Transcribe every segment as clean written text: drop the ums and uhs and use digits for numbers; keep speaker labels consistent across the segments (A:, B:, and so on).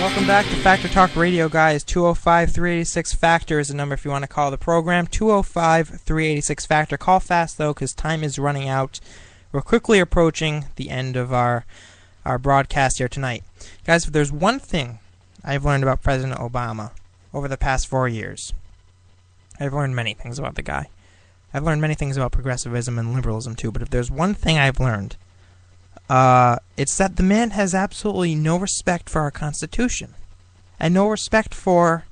A: Welcome back to Factor Talk Radio, guys. 205-386-FACTOR is the number if you want to call the program. 205-386-FACTOR. Call fast, though, because time is running out. We're quickly approaching the end of our broadcast here tonight. Guys, if there's one thing I've learned about President Obama over the past 4 years, I've learned many things about the guy. I've learned many things about progressivism and liberalism, too, but if there's one thing I've learned, it's that the man has absolutely no respect for our Constitution and no respect for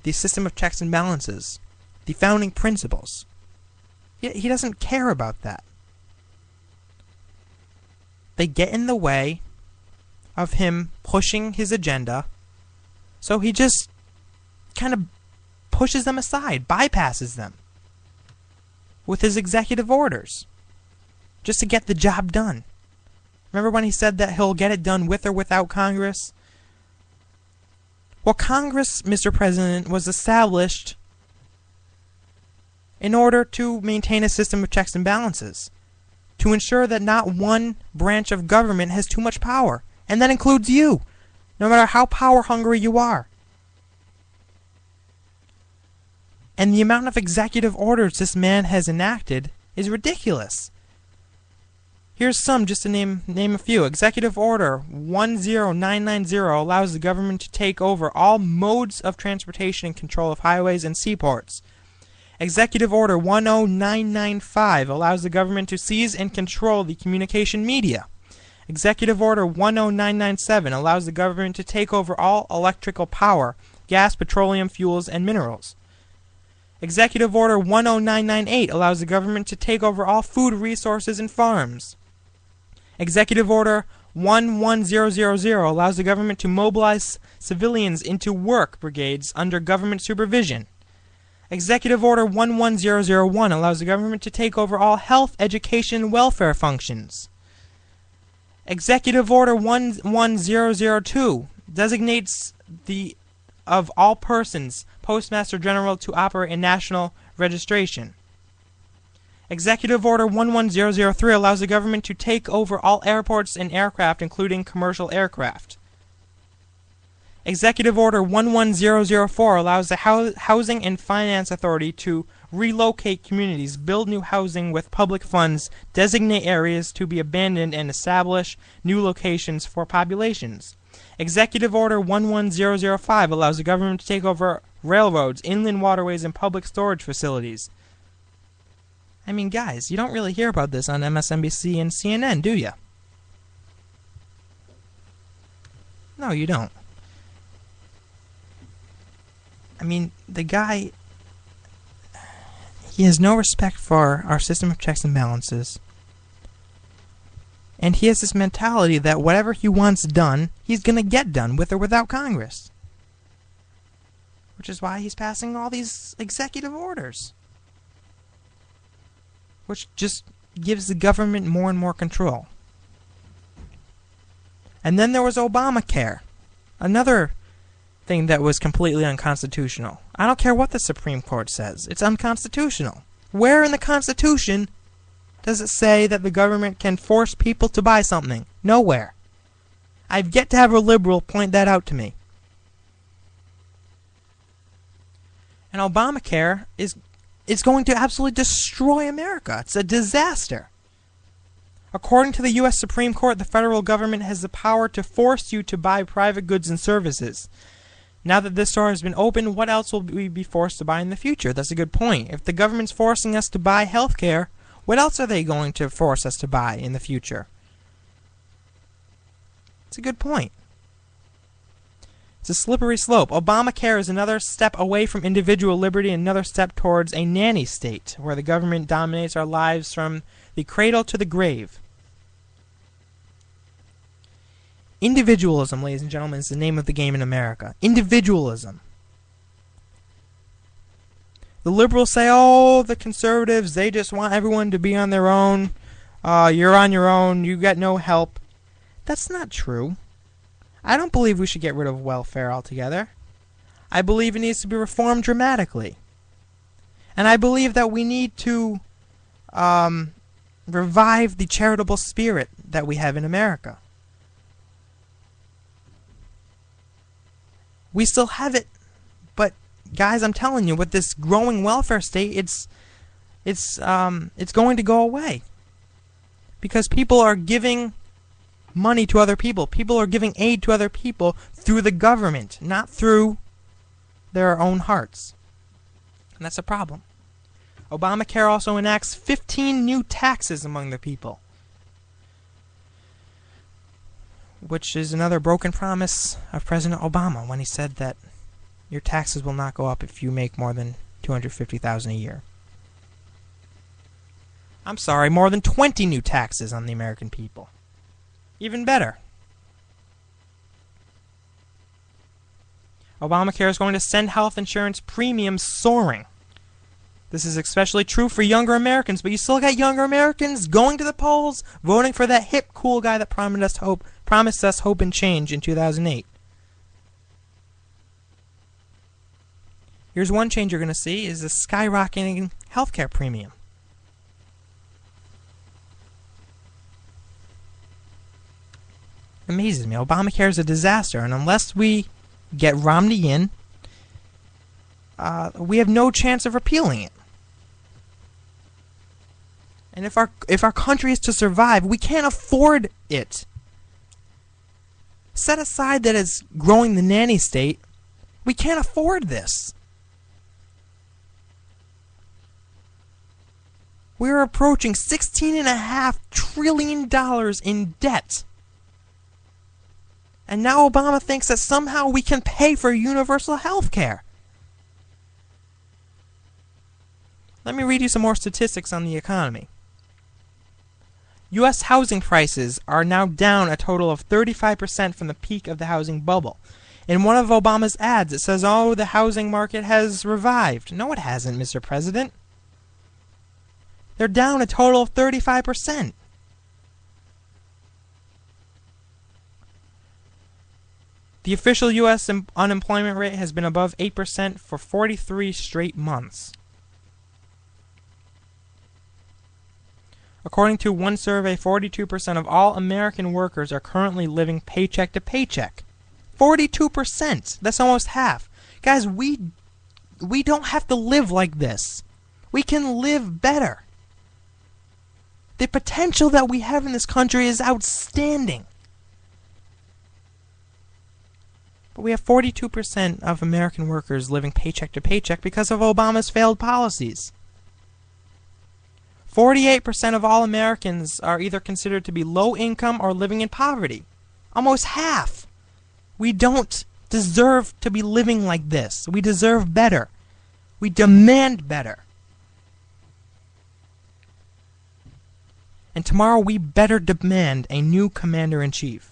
A: the system of checks and balances, the founding principles. He doesn't care about that. They get in the way of him pushing his agenda, so he just kind of pushes them aside, bypasses them with his executive orders just to get the job done. Remember when he said that he'll get it done with or without Congress? Well, Congress, Mr. President, was established in order to maintain a system of checks and balances, to ensure that not one branch of government has too much power, and that includes you, no matter how power-hungry you are. And the amount of executive orders this man has enacted is ridiculous. Here's some, just to name a few. Executive Order 10990 allows the government to take over all modes of transportation and control of highways and seaports. Executive Order 10995 allows the government to seize and control the communication media. Executive Order 10997 allows the government to take over all electrical power, gas, petroleum, fuels, and minerals. Executive Order 10998 allows the government to take over all food resources and farms. Executive Order 11000 allows the government to mobilize civilians into work brigades under government supervision. Executive Order 11001 allows the government to take over all health, education, and welfare functions. Executive Order 11002 designates the of all persons Postmaster General to operate a national registration. Executive Order 11003 allows the government to take over all airports and aircraft, including commercial aircraft. Executive Order 11004 allows the Housing and Finance Authority to relocate communities, build new housing with public funds, designate areas to be abandoned, and establish new locations for populations. Executive Order 11005 allows the government to take over railroads, inland waterways, and public storage facilities. I mean, guys, you don't really hear about this on MSNBC and CNN, do you? No, you don't. I mean, the guy, he has no respect for our system of checks and balances. And he has this mentality that whatever he wants done, he's going to get done with or without Congress. Which is why he's passing all these executive orders. Which just gives the government more and more control. And then there was Obamacare. Another thing that was completely unconstitutional. I don't care what the Supreme Court says. It's unconstitutional. Where in the Constitution does it say that the government can force people to buy something? Nowhere. I've yet to have a liberal point that out to me. And Obamacare is going to absolutely destroy America. It's a disaster. According to the U.S. Supreme Court, the federal government has the power to force you to buy private goods and services. Now that this door has been opened, what else will we be forced to buy in the future? That's a good point. If the government's forcing us to buy health care, what else are they going to force us to buy in the future? It's a good point. It's a slippery slope. Obamacare is another step away from individual liberty, another step towards a nanny state, where the government dominates our lives from the cradle to the grave. Individualism, ladies and gentlemen, is the name of the game in America. Individualism. The liberals say, oh, the conservatives, they just want everyone to be on their own. You're on your own. You get no help. That's not true. I don't believe we should get rid of welfare altogether. I believe it needs to be reformed dramatically. And I believe that we need to revive the charitable spirit that we have in America. We still have it, but guys, I'm telling you, with this growing welfare state, it's going to go away because people are giving money to other people. People are giving aid to other people through the government, not through their own hearts, and that's a problem. Obamacare also enacts 15 new taxes among the people, which is another broken promise of President Obama when he said that your taxes will not go up if you make more than $250,000 a year. I'm sorry, more than 20 new taxes on the American people. Even better. Obamacare is going to send health insurance premiums soaring. This is especially true for younger Americans, but you still got younger Americans going to the polls, voting for that hip, cool guy that promised us hope and change in 2008. Here's one change you're going to see is a skyrocketing healthcare premium. Amazes me. Obamacare is a disaster, and unless we get Romney in, we have no chance of repealing it. And if our country is to survive, we can't afford it. Set aside that it's growing the nanny state, we can't afford this. We're approaching $16.5 trillion in debt. And now Obama thinks that somehow we can pay for universal health care. Let me read you some more statistics on the economy. U.S. housing prices are now down a total of 35% from the peak of the housing bubble. In one of Obama's ads, it says, "Oh, the housing market has revived." No, it hasn't, Mr. President. They're down a total of 35%. The official U.S. unemployment rate has been above 8% for 43 straight months. According to one survey, 42% of all American workers are currently living paycheck to paycheck. 42%! That's almost half. Guys, we don't have to live like this. We can live better. The potential that we have in this country is outstanding. But we have 42% of American workers living paycheck to paycheck because of Obama's failed policies. 48% of all Americans are either considered to be low income or living in poverty. Almost half. We don't deserve to be living like this. We deserve better. We demand better. And tomorrow we better demand a new commander-in-chief.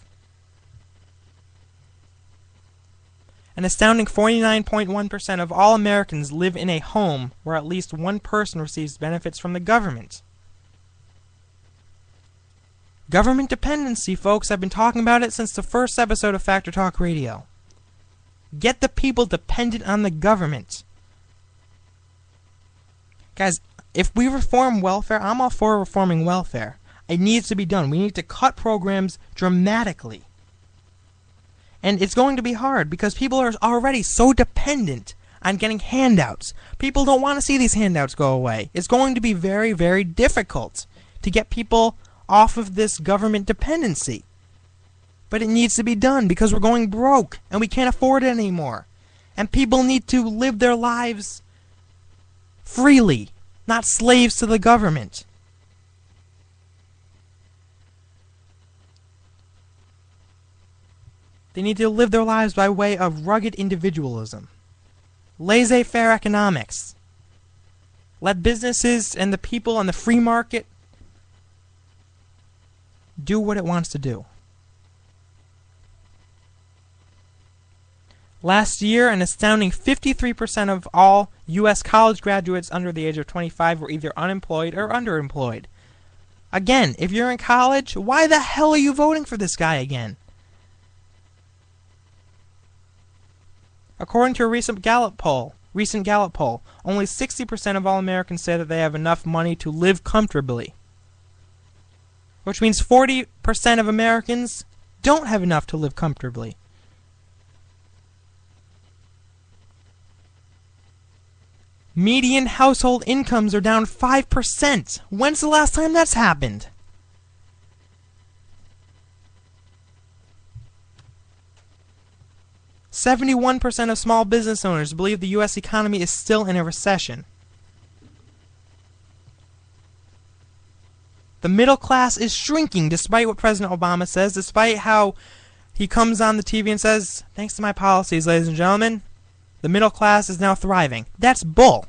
A: An astounding 49.1% of all Americans live in a home where at least one person receives benefits from the government. Government dependency, folks. I've been talking about it since the first episode of Factor Talk Radio. Get the people dependent on the government. Guys, if we reform welfare, I'm all for reforming welfare. It needs to be done. We need to cut programs dramatically. And it's going to be hard because people are already so dependent on getting handouts. People don't want to see these handouts go away. It's going to be very, very difficult to get people off of this government dependency. But it needs to be done because we're going broke and we can't afford it anymore. And people need to live their lives freely, not slaves to the government. They need to live their lives by way of rugged individualism. Laissez-faire economics. Let businesses and the people on the free market do what it wants to do. Last year, an astounding 53% of all U.S. college graduates under the age of 25 were either unemployed or underemployed. Again, if you're in college, why the hell are you voting for this guy again? According to a recent Gallup poll, only 60% of all Americans say that they have enough money to live comfortably. Which means 40% of Americans don't have enough to live comfortably. Median household incomes are down 5%. When's the last time that's happened? "71% of small business owners believe the U.S. economy is still in a recession." The middle class is shrinking, despite what President Obama says, despite how he comes on the TV and says, "Thanks to my policies, ladies and gentlemen, the middle class is now thriving." That's bull.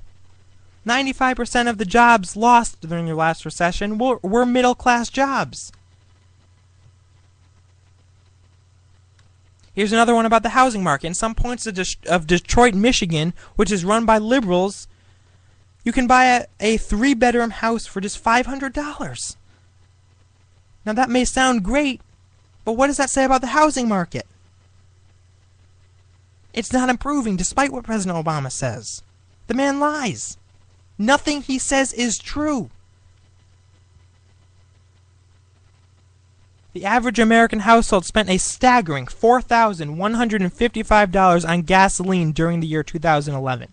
A: 95% of the jobs lost during your last recession were middle class jobs. Here's another one about the housing market. In some points of Detroit, Michigan, which is run by liberals, you can buy a 3-bedroom house for just $500. Now that may sound great, but what does that say about the housing market? It's not improving, despite what President Obama says. The man lies. Nothing he says is true. The average American household spent a staggering $4,155 on gasoline during the year 2011.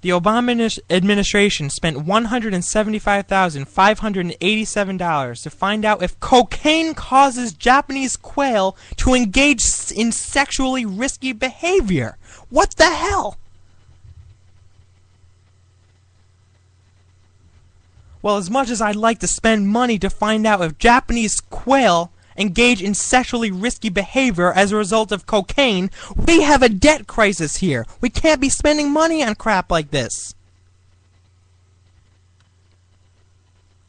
A: The Obama administration spent $175,587 to find out if cocaine causes Japanese quail to engage in sexually risky behavior. What the hell? Well, as much as I'd like to spend money to find out if Japanese quail engage in sexually risky behavior as a result of cocaine, we have a debt crisis here. We can't be spending money on crap like this.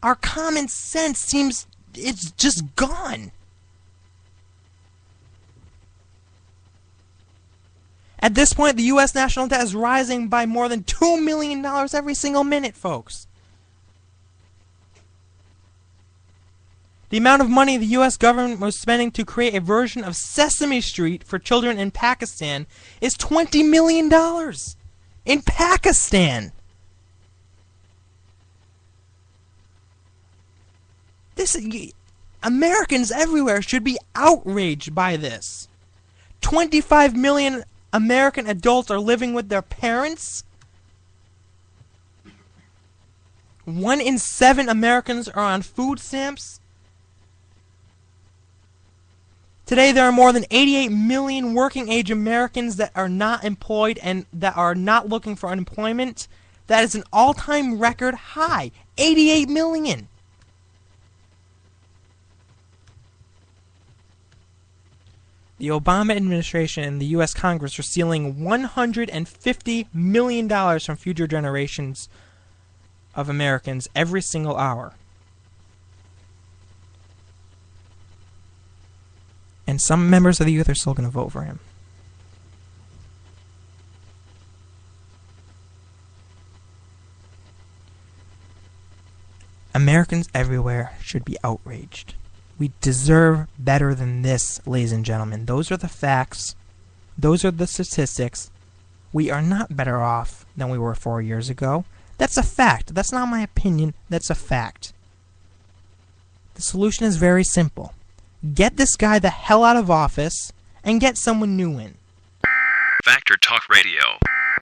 A: Our common sense seems it's just gone. At this point, the U.S. national debt is rising by more than $2 million every single minute, folks. The amount of money the U.S. government was spending to create a version of Sesame Street for children in Pakistan is $20 million. In Pakistan! Americans everywhere should be outraged by this. 25 million American adults are living with their parents. 1 in 7 Americans are on food stamps. Today, there are more than 88 million working-age Americans that are not employed and that are not looking for unemployment. That is an all-time record high. 88 million. The Obama administration and the U.S. Congress are stealing $150 million from future generations of Americans every single hour. And some members of the youth are still going to vote for him. Americans everywhere should be outraged. We deserve better than this, ladies and gentlemen. Those are the facts. Those are the statistics. We are not better off than we were 4 years ago. That's a fact. That's not my opinion. That's a fact. The solution is very simple. Get this guy the hell out of office and get someone new in.
B: Factor Talk Radio.